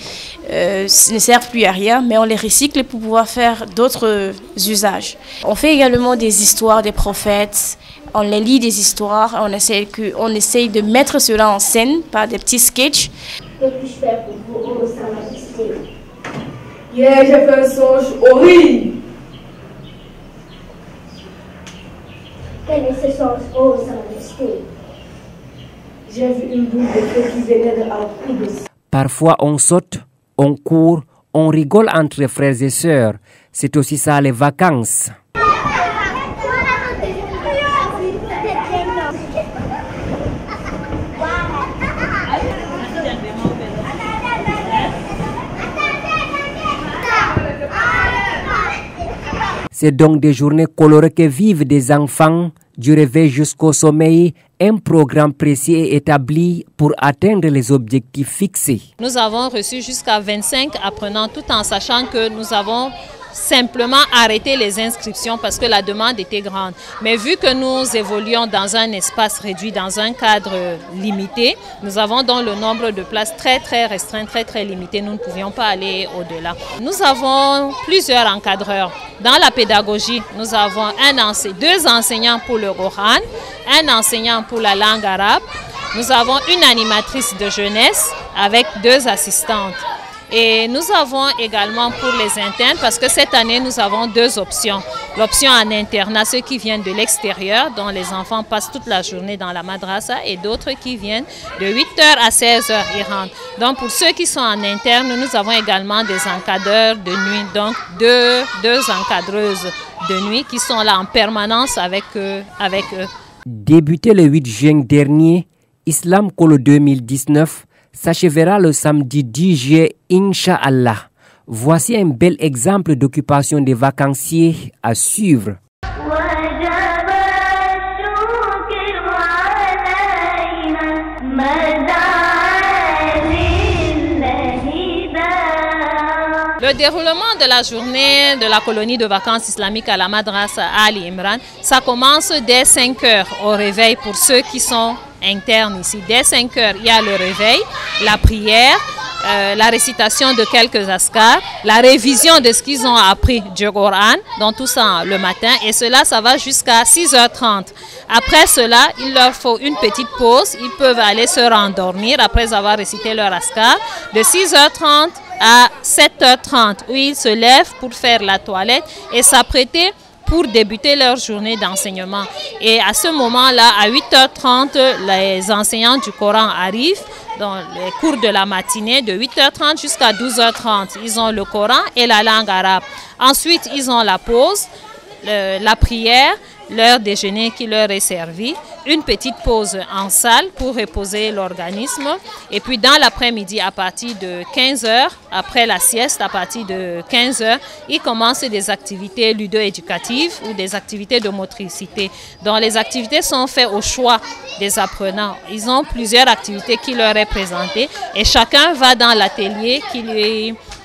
S14: ne servent plus à rien, mais on les recycle pour pouvoir faire d'autres usages. On fait également des histoires des prophètes, on les lit des histoires, on essaye de mettre cela en scène par des petits sketchs.
S15: Que puis-je faire pour vous, ô Sa Majesté? Hier, j'ai fait un songe horrible.
S2: Quel est ce songe, ô Sa Majesté?
S15: J'ai vu une boule de feu qui venait de Al-Qudus.
S5: Parfois on saute, on court, on rigole entre frères et sœurs. C'est aussi ça les vacances. C'est donc des journées colorées que vivent des enfants, du réveil jusqu'au sommeil, un programme précis est établi pour atteindre les objectifs fixés.
S10: Nous avons reçu jusqu'à 25 apprenants tout en sachant que nous avons simplement arrêté les inscriptions parce que la demande était grande. Mais vu que nous évoluons dans un espace réduit, dans un cadre limité, nous avons donc le nombre de places très restreint, très limité. Nous ne pouvions pas aller au-delà. Nous avons plusieurs encadreurs. Dans la pédagogie, nous avons 2 enseignants pour le Coran, un enseignant pour la langue arabe. Nous avons une animatrice de jeunesse avec 2 assistantes. Et nous avons également pour les internes, parce que cette année, nous avons 2 options. L'option en internat, ceux qui viennent de l'extérieur, dont les enfants passent toute la journée dans la madrasa, et d'autres qui viennent de 8h à 16h, ils rentrent. Donc pour ceux qui sont en interne, nous avons également des encadreurs de nuit, donc deux encadreuses de nuit qui sont là en permanence avec eux.
S5: Débuté le 8 juin dernier, Islam Kolo 2019 s'achèvera le samedi 10 juillet, Inch'Allah. Voici un bel exemple d'occupation des vacanciers à suivre.
S10: Le déroulement de la journée de la colonie de vacances islamiques à la Madrasa Ali Imran, ça commence dès 5 heures au réveil pour ceux qui sont internes ici. Dès 5 heures, il y a le réveil, la prière, la récitation de quelques askars, la révision de ce qu'ils ont appris du Coran, donc tout ça le matin, et cela, ça va jusqu'à 6h30. Après cela, il leur faut une petite pause, ils peuvent aller se rendormir après avoir récité leur askar, de 6h30 à 7h30, où ils se lèvent pour faire la toilette et s'apprêter pour débuter leur journée d'enseignement. Et à ce moment-là, à 8h30, les enseignants du Coran arrivent dans les cours de la matinée de 8h30 jusqu'à 12h30. Ils ont le Coran et la langue arabe. Ensuite, ils ont la pause, la prière, l'heure déjeuner qui leur est servie, une petite pause en salle pour reposer l'organisme. Et puis dans l'après-midi, à partir de 15h, après la sieste, à partir de 15h, ils commencent des activités ludo-éducatives ou des activités de motricité. Donc les activités sont faites au choix des apprenants. Ils ont plusieurs activités qui leur est présentées et chacun va dans l'atelier qui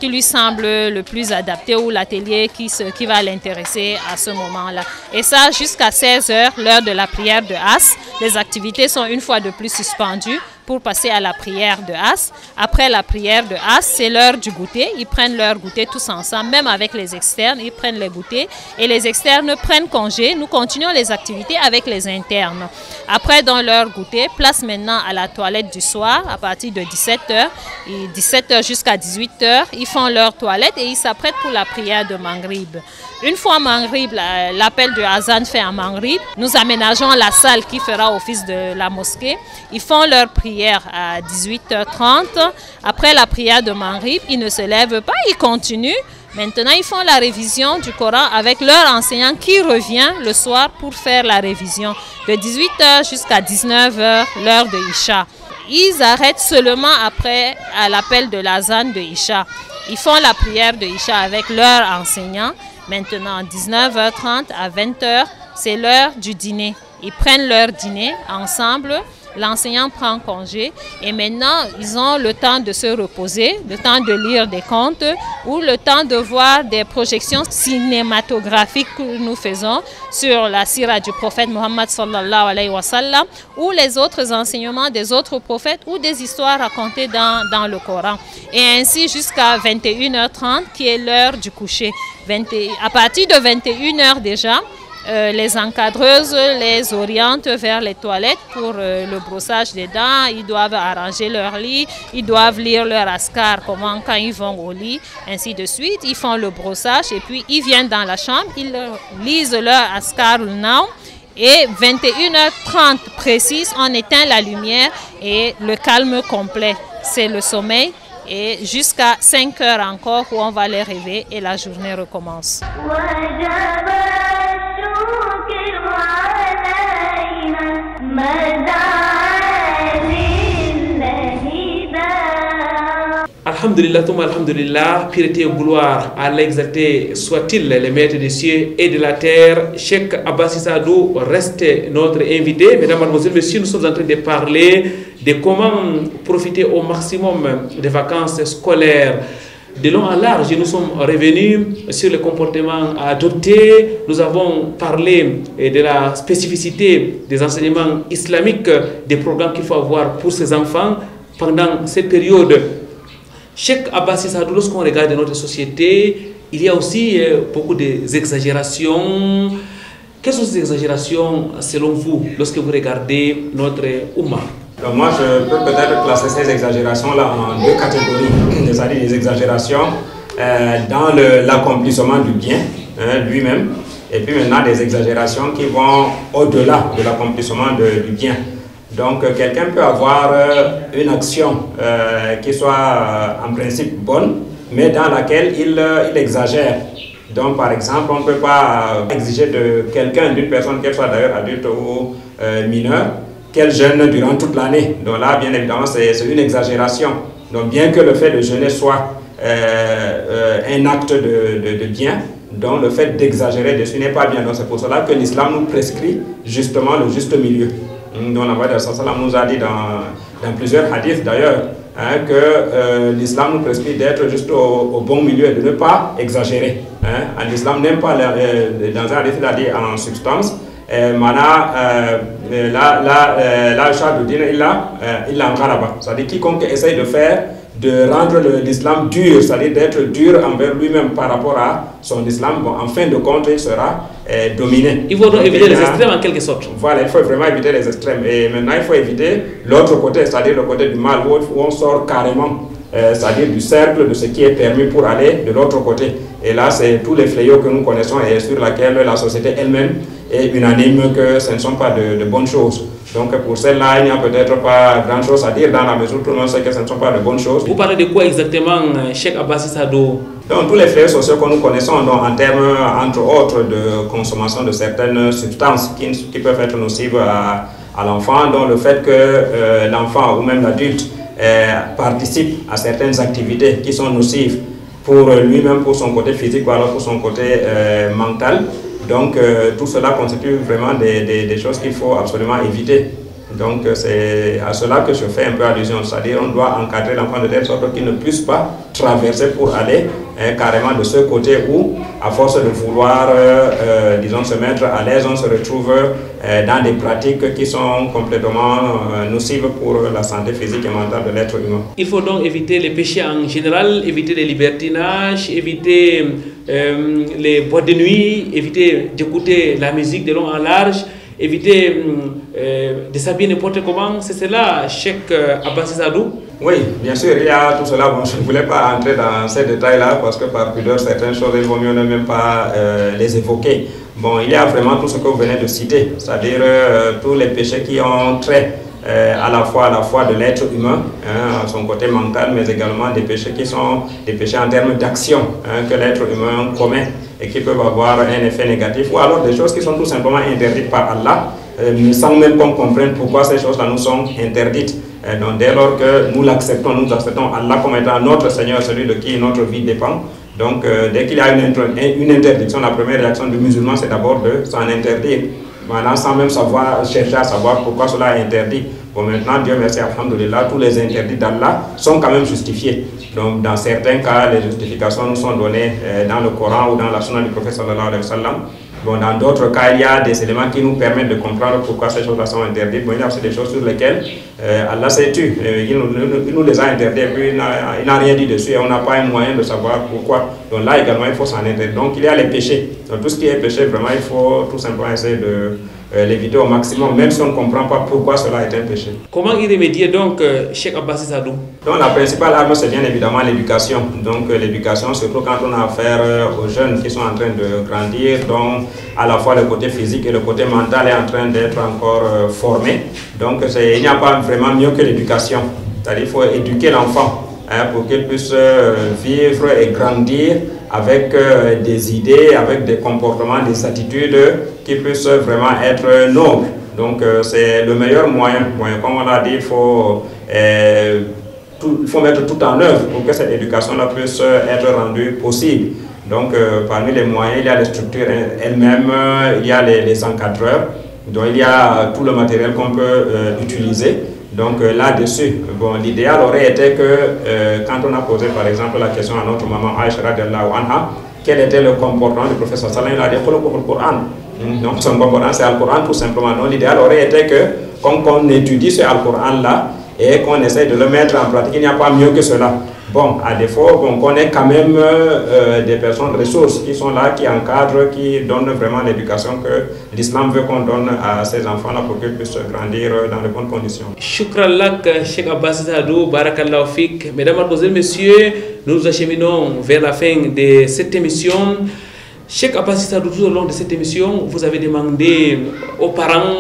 S10: lui semble le plus adapté ou l'atelier qui va l'intéresser à ce moment-là. Et ça jusqu'à 16h, l'heure de la prière de As. Les activités sont une fois de plus suspendues pour passer à la prière de As. Après la prière de As, c'est l'heure du goûter. Ils prennent leur goûter tous ensemble, même avec les externes, ils prennent les goûters. Et les externes prennent congé. Nous continuons les activités avec les internes. Après, dans leur goûter, place maintenant à la toilette du soir à partir de 17h. Et 17h jusqu'à 18h, ils font leur toilette et ils s'apprêtent pour la prière de Maghrib. Une fois Maghrib, l'appel de Azan fait à Maghrib, nous aménageons la salle qui fera office de la mosquée. Ils font leur prière à 18h30. Après la prière de Maghrib, ils ne se lèvent pas, ils continuent. Maintenant, ils font la révision du Coran avec leur enseignant qui revient le soir pour faire la révision de 18h jusqu'à 19h, l'heure de Isha. Ils arrêtent seulement après l'appel de l'Azan de Isha. Ils font la prière de Isha avec leur enseignant. Maintenant, 19h30 à 20h, c'est l'heure du dîner. Ils prennent leur dîner ensemble. L'enseignant prend congé et maintenant ils ont le temps de se reposer, le temps de lire des contes ou le temps de voir des projections cinématographiques que nous faisons sur la sira du prophète Mohammed sallallahu alayhi wa sallam ou les autres enseignements des autres prophètes ou des histoires racontées dans le Coran. Et ainsi jusqu'à 21h30 qui est l'heure du coucher. À partir de 21h déjà, les encadreuses les orientent vers les toilettes pour le brossage des dents. Ils doivent arranger leur lit, ils doivent lire leur askar, comment quand ils vont au lit, ainsi de suite. Ils font le brossage et puis ils viennent dans la chambre, ils lisent leur askar ou non. Et 21h30 précise, on éteint la lumière et le calme complet, c'est le sommeil. Et jusqu'à 5h encore où on va les réveiller et la journée recommence.
S1: Alhamdulillah, piété et gloire à l'exalté soit-il, les maîtres des cieux et de la terre. Cheikh Abbas Issa Sadou reste notre invité. Mesdames, Mademoiselles, Messieurs, nous sommes en train de parler de comment profiter au maximum des vacances scolaires. De long en large, nous sommes revenus sur le comportement à adopter. Nous avons parlé de la spécificité des enseignements islamiques, des programmes qu'il faut avoir pour ces enfants pendant cette période. Cheikh Abbas Issa Sadou, lorsqu'on regarde notre société, il y a aussi beaucoup d'exagérations. Quelles sont ces exagérations selon vous lorsque vous regardez notre Oumma?
S3: Donc moi, je peux peut-être classer ces exagérations-là en deux catégories, c'est-à-dire des exagérations dans l'accomplissement du bien lui-même, et puis maintenant des exagérations qui vont au-delà de l'accomplissement du bien. Donc quelqu'un peut avoir une action qui soit en principe bonne, mais dans laquelle il exagère. Donc par exemple, on ne peut pas exiger de quelqu'un, d'une personne, qu'elle soit d'ailleurs adulte ou mineure, qu'elle jeûne durant toute l'année. Donc là, bien évidemment, c'est une exagération. Donc bien que le fait de jeûner soit un acte de bien, donc le fait d'exagérer dessus n'est pas bien. Donc c'est pour cela que l'islam nous prescrit justement le juste milieu. Donc la Prophète nous a dit dans plusieurs hadiths d'ailleurs que l'islam nous prescrit d'être juste au bon milieu et de ne pas exagérer. L'islam n'aime pas, dans un hadith il a dit en substance, c'est-à-dire quiconque essaye de rendre l'islam dur, c'est-à-dire d'être dur envers lui-même par rapport à son islam, bon, en fin de compte, il sera dominé.
S1: Il faut donc éviter les extrêmes en quelque sorte.
S3: Voilà, il faut vraiment éviter les extrêmes. Et maintenant, il faut éviter l'autre côté, c'est-à-dire le côté du mal, où on sort carrément c'est-à-dire du cercle de ce qui est permis pour aller de l'autre côté. Et là, c'est tous les fléaux que nous connaissons et sur lesquels la société elle-même est unanime que ce ne sont pas de bonnes choses. Donc pour celle-là, il n'y a peut-être pas grand-chose à dire dans la mesure où tout le monde sait que ce ne sont pas de bonnes choses.
S1: Vous parlez de quoi exactement, Cheikh Abbassi Sadou?
S3: Donc tous les fléaux sociaux que nous connaissons, donc, en termes, entre autres, de consommation de certaines substances qui peuvent être nocives à l'enfant, dont le fait que l'enfant ou même l'adulte participe à certaines activités qui sont nocives pour lui-même, pour son côté physique ou alors pour son côté mental. Donc tout cela constitue vraiment des choses qu'il faut absolument éviter. Donc c'est à cela que je fais un peu allusion, c'est-à-dire on doit encadrer l'enfant de telle sorte qu'il ne puisse pas traverser pour aller carrément de ce côté où, à force de vouloir, disons, se mettre à l'aise, on se retrouve dans des pratiques qui sont complètement nocives pour la santé physique et mentale de l'être humain.
S1: Il faut donc éviter les péchés en général, éviter les libertinages, éviter les boîtes de nuit, éviter d'écouter la musique de long en large, éviter de s'habiller n'importe comment. C'est cela, Cheikh Abbassi Sadou?
S3: Oui, bien sûr, il y a tout cela. Bon, je ne voulais pas entrer dans ces détails-là parce que par pudeur, certaines choses, il vaut mieux ne même pas les évoquer. Bon, il y a vraiment tout ce que vous venez de citer, c'est-à-dire tous les péchés qui ont trait à la fois de l'être humain, à son côté mental, mais également des péchés qui sont des péchés en termes d'action que l'être humain commet et qui peuvent avoir un effet négatif, ou alors des choses qui sont tout simplement interdites par Allah, sans même qu'on comprenne pourquoi ces choses-là nous sont interdites. Donc dès lors que nous acceptons Allah comme étant notre Seigneur, celui de qui notre vie dépend. Donc dès qu'il y a une interdiction, la première réaction du musulman, c'est d'abord de s'en interdire. Maintenant, sans même chercher à savoir pourquoi cela est interdit. Bon, maintenant, Dieu merci, alhamdoulilah, tous les interdits d'Allah sont quand même justifiés. Donc, dans certains cas, les justifications nous sont données dans le Coran ou dans la Sunna du prophète sallallahu alayhi wa sallam. Bon, dans d'autres cas, il y a des éléments qui nous permettent de comprendre pourquoi ces choses-là sont interdites. Bon, il y a aussi des choses sur lesquelles Allah s'est tu. Il nous les a interdites et puis il n'a rien dit dessus et on n'a pas un moyen de savoir pourquoi. Donc là également, il faut s'en interdire. Donc il y a les péchés. Donc tout ce qui est péché, vraiment, il faut tout simplement essayer de l'éviter au maximum, même si on ne comprend pas pourquoi cela est un péché.
S1: Comment y remédier donc, Cheikh Abbassi Sadou? Donc
S3: la principale arme, c'est bien évidemment l'éducation. Donc l'éducation, surtout quand on a affaire aux jeunes qui sont en train de grandir, donc à la fois le côté physique et le côté mental est en train d'être encore formé. Donc il n'y a pas vraiment mieux que l'éducation. C'est-à-dire qu'il faut éduquer l'enfant pour qu'il puisse vivre et grandir avec des idées, avec des comportements, des attitudes qui puissent vraiment être nobles. Donc c'est le meilleur moyen. Comme on l'a dit, il faut mettre tout en œuvre pour que cette éducation-là puisse être rendue possible. Donc parmi les moyens, il y a les structures elles-mêmes, il y a les encadreurs, donc il y a tout le matériel qu'on peut utiliser. Donc là-dessus, bon, l'idéal aurait été que quand on a posé par exemple la question à notre maman Aïcha radiallahu anha, quel était le comportement du prophète sallallahu alayhi wa sallam, il a dit le Coran. Donc son comportement c'est le Coran tout simplement. Donc l'idéal aurait été que comme qu'on étudie ce Coran là et qu'on essaie de le mettre en pratique, il n'y a pas mieux que cela. Bon, à défaut, on connaît quand même des personnes ressources qui sont là, qui encadrent, qui donnent vraiment l'éducation que l'islam veut qu'on donne à ces enfants-là pour qu'ils puissent grandir dans de bonnes conditions.
S1: Shukran lak, Cheikh Abbassi Sadou, barakallahu fik. Mesdames, Mademoiselles, Messieurs, nous nous acheminons vers la fin de cette émission. Cheikh Abbassi Sadou, tout au long de cette émission, vous avez demandé aux parents,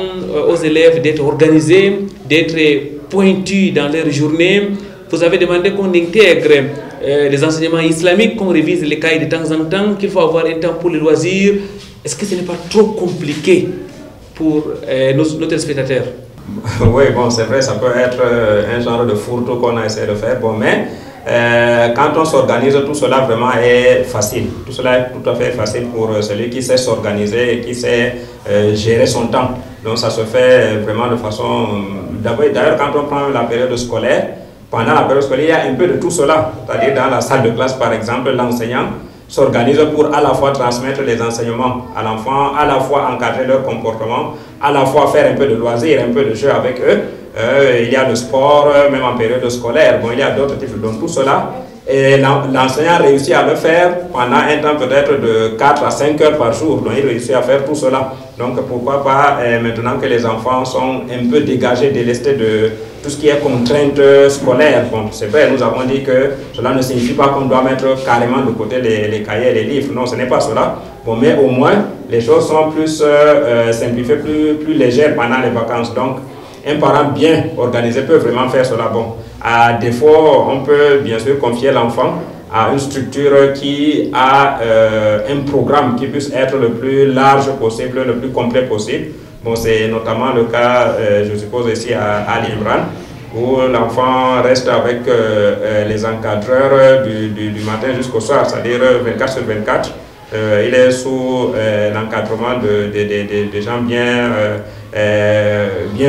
S1: aux élèves d'être organisés, d'être pointus dans leur journée. Vous avez demandé qu'on intègre les enseignements islamiques, qu'on révise les cahiers de temps en temps, qu'il faut avoir un temps pour les loisirs. Est-ce que ce n'est pas trop compliqué pour nos téléspectateurs?
S3: Oui, bon, c'est vrai, ça peut être un genre de fourre-tout qu'on a essayé de faire. Bon, mais quand on s'organise, tout cela vraiment est facile. Tout cela est tout à fait facile pour celui qui sait s'organiser et qui sait gérer son temps. Donc ça se fait vraiment de façon... D'ailleurs, quand on prend la période scolaire, pendant la période scolaire, il y a un peu de tout cela. C'est-à-dire dans la salle de classe, par exemple, l'enseignant s'organise pour à la fois transmettre les enseignements à l'enfant, à la fois encadrer leur comportement, à la fois faire un peu de loisirs, un peu de jeu avec eux. Il y a le sport, même en période scolaire. Bon, il y a d'autres types. Donc tout cela, et l'enseignant réussit à le faire pendant un temps peut-être de 4 à 5 heures par jour. Donc il réussit à faire tout cela. Donc pourquoi pas, maintenant que les enfants sont un peu dégagés, délestés tout ce qui est contrainte scolaire. Bon, c'est vrai, nous avons dit que cela ne signifie pas qu'on doit mettre carrément de côté les cahiers et les livres. Non, ce n'est pas cela. Bon, mais au moins, les choses sont plus simplifiées, plus légères pendant les vacances. Donc, un parent bien organisé peut vraiment faire cela. Bon, à défaut, on peut bien sûr confier l'enfant à une structure qui a un programme qui puisse être le plus large possible, le plus complet possible. Bon, c'est notamment le cas, je suppose, ici à Ali Imran, où l'enfant reste avec les encadreurs du matin jusqu'au soir, c'est-à-dire 24 sur 24. Il est sous l'encadrement de gens bien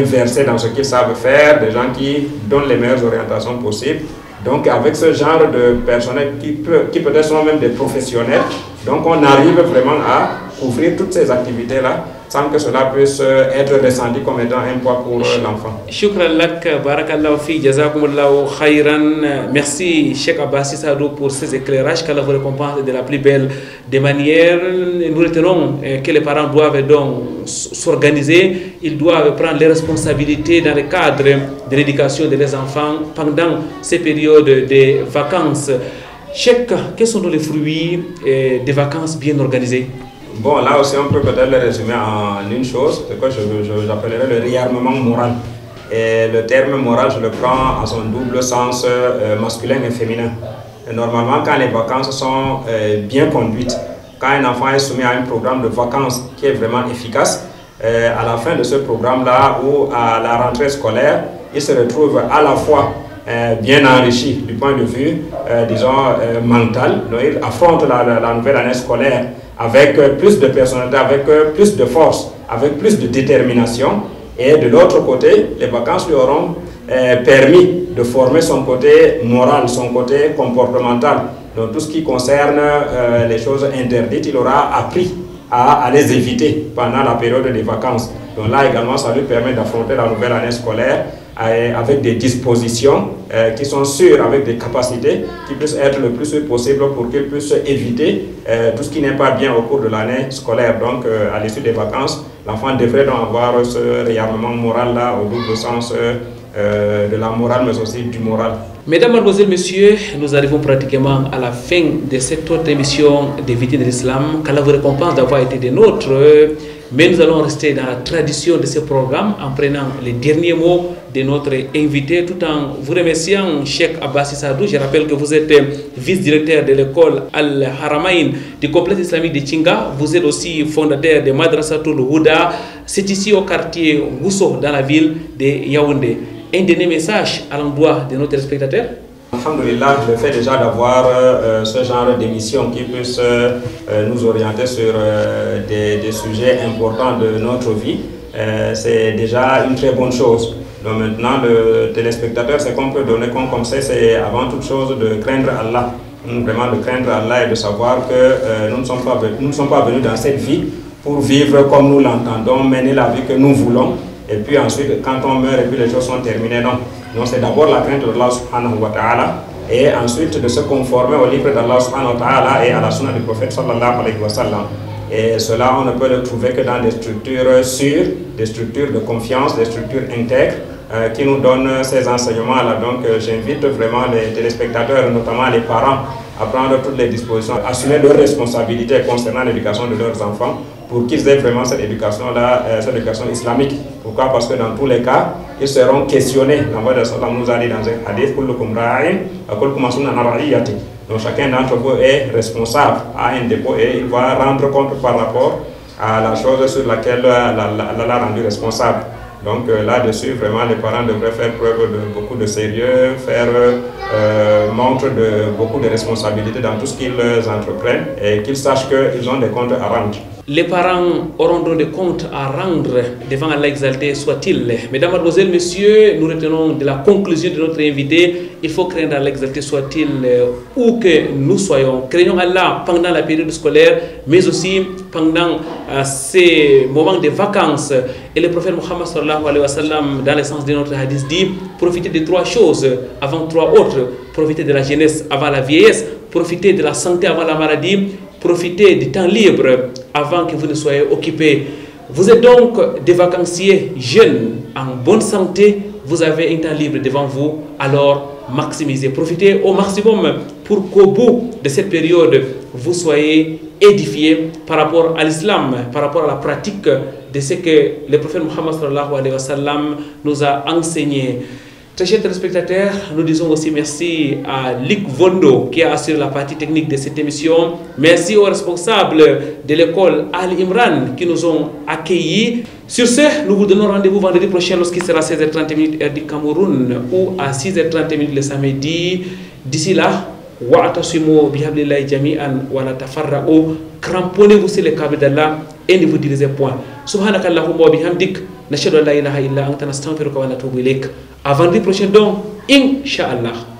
S3: versés dans ce qu'ils savent faire, des gens qui donnent les meilleures orientations possibles. Donc avec ce genre de personnel qui peut-être sont même des professionnels, donc on arrive vraiment à couvrir toutes ces activités-là sans que cela puisse être ressenti comme étant un poids pour l'enfant.
S1: Shukran lak, barakallahu fi, jazakumullahu khayran. Merci Cheikh Abbassi Sadou pour ces éclairages, qu'Allah vous récompense de la plus belle des manières. Nous retenons que les parents doivent donc s'organiser, ils doivent prendre les responsabilités dans le cadre de l'éducation de leurs enfants pendant ces périodes de vacances. Cheikh, quels sont les fruits des vacances bien organisées?
S3: Bon, là aussi, on peut peut-être le résumer en une chose, ce que j'appellerais le réarmement moral. Et le terme moral, je le prends à son double sens masculin et féminin. Et normalement, quand les vacances sont bien conduites, quand un enfant est soumis à un programme de vacances qui est vraiment efficace, à la fin de ce programme-là ou à la rentrée scolaire, il se retrouve à la fois bien enrichi du point de vue, disons, mental. Donc, il affronte la nouvelle année scolaire avec plus de personnalité, avec plus de force, avec plus de détermination. Et de l'autre côté, les vacances lui auront permis de former son côté moral, son côté comportemental. Donc tout ce qui concerne les choses interdites, il aura appris à les éviter pendant la période des vacances. Donc là également, ça lui permet d'affronter la nouvelle année scolaire avec des dispositions qui sont sûres, avec des capacités qui puissent être le plus sûr possible pour qu'ils puissent éviter tout ce qui n'est pas bien au cours de l'année scolaire. Donc à l'issue des vacances, l'enfant devrait donc avoir ce réarmement moral-là au double sens de la morale mais aussi du moral.
S1: Mesdames, Mademoiselles, Messieurs, nous arrivons pratiquement à la fin de cette autre émission des Vités de l'Islam. Qu'Allah vous récompense d'avoir été des nôtres. Mais nous allons rester dans la tradition de ce programme en prenant les derniers mots de notre invité, tout en vous remerciant, Cheikh Abbassi Sadou. Je rappelle que vous êtes vice-directeur de l'école Al-Haramain du complexe islamique de Tchinga. Vous êtes aussi fondateur de Madrasatul Houda. C'est ici au quartier Gousso, dans la ville de Yaoundé. Un dernier message à l'endroit de nos téléspectateurs?
S3: Alhamdulillah, le fait déjà d'avoir ce genre d'émission qui puisse nous orienter sur des sujets importants de notre vie, c'est déjà une très bonne chose. Donc maintenant, le téléspectateur, c'est qu'on peut donner comme conseil, c'est avant toute chose de craindre Allah. Vraiment de craindre Allah et de savoir que nous ne sommes pas venus dans cette vie pour vivre comme nous l'entendons, mener la vie que nous voulons. Et puis ensuite, quand on meurt et puis les choses sont terminées, non. Donc c'est d'abord la crainte d'Allah subhanahu wa ta'ala et ensuite de se conformer au livre d'Allah subhanahu wa ta'ala et à la sunna du prophète sallallahu alayhi wa sallam. Et cela, on ne peut le trouver que dans des structures sûres, des structures de confiance, des structures intègres qui nous donnent ces enseignements-là. Donc j'invite vraiment les téléspectateurs, notamment les parents, à prendre toutes les dispositions, à assumer leurs responsabilités concernant l'éducation de leurs enfants pour qu'ils aient vraiment cette éducation-là, cette éducation islamique. Pourquoi? Parce que dans tous les cas, ils seront questionnés. L'envoyé de Sallam nous a dit dans un hadith, donc chacun d'entre vous est responsable à un dépôt et il va rendre compte par rapport à la chose sur laquelle Allah l'a rendu responsable. Donc là-dessus, vraiment, les parents devraient faire preuve de beaucoup de sérieux, faire montre de beaucoup de responsabilité dans tout ce qu'ils entreprennent et qu'ils sachent qu'ils ont des comptes à rendre.
S1: Les parents auront donc des comptes à rendre devant Allah exalté soit-il. Mesdames, Mademoiselles, Messieurs, nous retenons de la conclusion de notre invité, il faut craindre Allah exalté soit-il où que nous soyons. Craignons Allah pendant la période scolaire, mais aussi pendant ces moments de vacances. Et le prophète Mohammed sallallahu alayhi wa sallam, dans le sens de notre hadith, dit profitez de trois choses avant trois autres. Profitez de la jeunesse avant la vieillesse, profitez de la santé avant la maladie, profitez du temps libre avant que vous ne soyez occupés. Vous êtes donc des vacanciers jeunes, en bonne santé, vous avez un temps libre devant vous, alors maximisez, profitez au maximum pour qu'au bout de cette période, vous soyez édifiés par rapport à l'islam, par rapport à la pratique de ce que le prophète Mohammed sallallahu alayhi wa sallam nous a enseigné. Très chers téléspectateurs, nous disons aussi merci à Lick Vondo qui a assuré la partie technique de cette émission. Merci aux responsables de l'école Al Imran qui nous ont accueillis. Sur ce, nous vous donnons rendez-vous vendredi prochain lorsqu'il sera 16h30 heure du Cameroun ou à 6h30 le samedi. D'ici là, wa'tasimu bihablillahi jami'an wa la tafarraqu. Cramponnez-vous sur les câbles d'Allah et ne vous divisez point. Subhanakallahumma wa bihamdik, nashhadu an la ilaha illa anta nastaghfiruka wa natubu ilayk. À vendredi prochain donc, Inch'Allah.